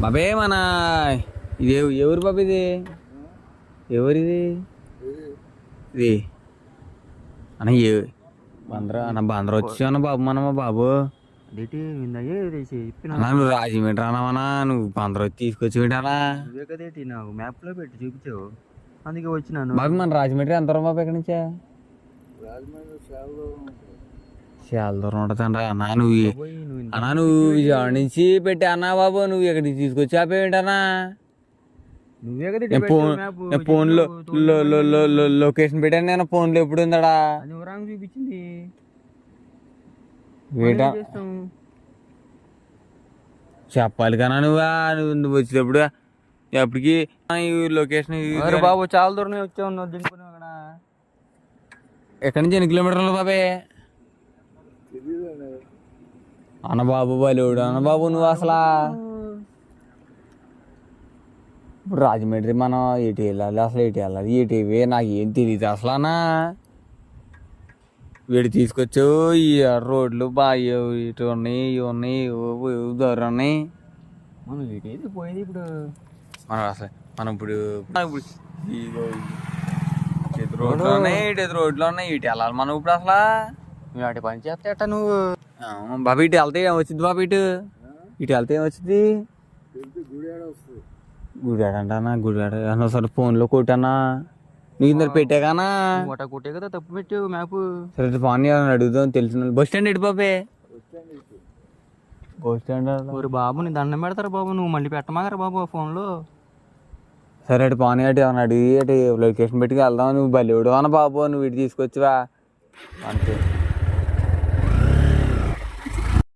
బాబే మన ఇది ఎవరు బాబు ఇది ఎవరిది ఇది అన్న అన్న బందర వచ్చి అన్న బాబు మనమా బాబు నువ్వు రాజమండ్రి అన్నావనా నువ్వు బందర వచ్చి తీసుకొచ్చి పెట్టానా నాకు మ్యాప్ లో పెట్టి చూపించావు అందుకే వచ్చినాను బాబు మన రాజమండ్రి ఎంత దూరం బాబు ఎక్కడి నుంచే చాలా దూరం ఉంటుందంట నువ్వు విజయవాడ నుంచి పెట్టి అన్నా బాబు నువ్వు ఎక్కడికి తీసుకొచ్చి ఆపేంటన్నా ఫోన్లో లొకేషన్ పెట్టాను నేను ఫోన్లో ఎప్పుడు ఉందాడా చూపించింది చెప్పాలి కన్నా నువ్వు వచ్చేటప్పుడు ఎప్పటికి లొకేషన్ బాబు చాలా దూరం వచ్చావు నువ్వు దింపుకున్నావు అక్కడ ఎక్కడి నుంచి ఎన్ని కిలోమీటర్లు బాబే అన్న బాబు బలివుడు అన్న బాబు నువ్వు అసలు ఇప్పుడు రాజమండ్రి మనం ఎటు వెళ్ళాలి అసలు ఎటు వెళ్ళాలి ఎటువే నాకు ఏం తెలియదు అసలు అన్నా వీడు తీసుకొచ్చావు ఈ రోడ్లు బాగా ఇటు ఉన్నాయి ఇవి ఉన్నాయి దూరం ఉన్నాయి మనం ఎటు పోయేది ఇప్పుడు మనం అసలు మనం ఇప్పుడు రోడ్లు ఉన్నాయి ఇటు రోడ్లు ఉన్నాయి ఇటు వెళ్ళాలి మనం ఇప్పుడు అసలు నువ్వు అటు పని చేస్తా నువ్వు బాబు ఇటు వెళ్తే ఏమొచ్చింది బాబు ఇటు వెళ్తే ఏమొచ్చింది గుడివాడ అంటానా గుడివాడ అసలు ఫోన్లో కొట్టానా నీకు ఇందరు పెట్టాకానా కొట్టే కదా తప్పు పెట్టావు మ్యాప్ సరే పాని అడుగుదాం తెలిసిన బస్ స్టాండ్ ఎటు బాబే బస్ స్టాండ్ బాబు నీ దండం పెడతారు బాబు నువ్వు మళ్ళీ పెట్టమాగరా బాబు ఫోన్లో సరే అటు పాని అటు ఏమన్నా అడిగి అటు లొకేషన్ పెట్టుకు వెళ్దాం నువ్వు బలివుడు అన్న బాబు నువ్వు ఇటు తీసుకొచ్చివా అంతే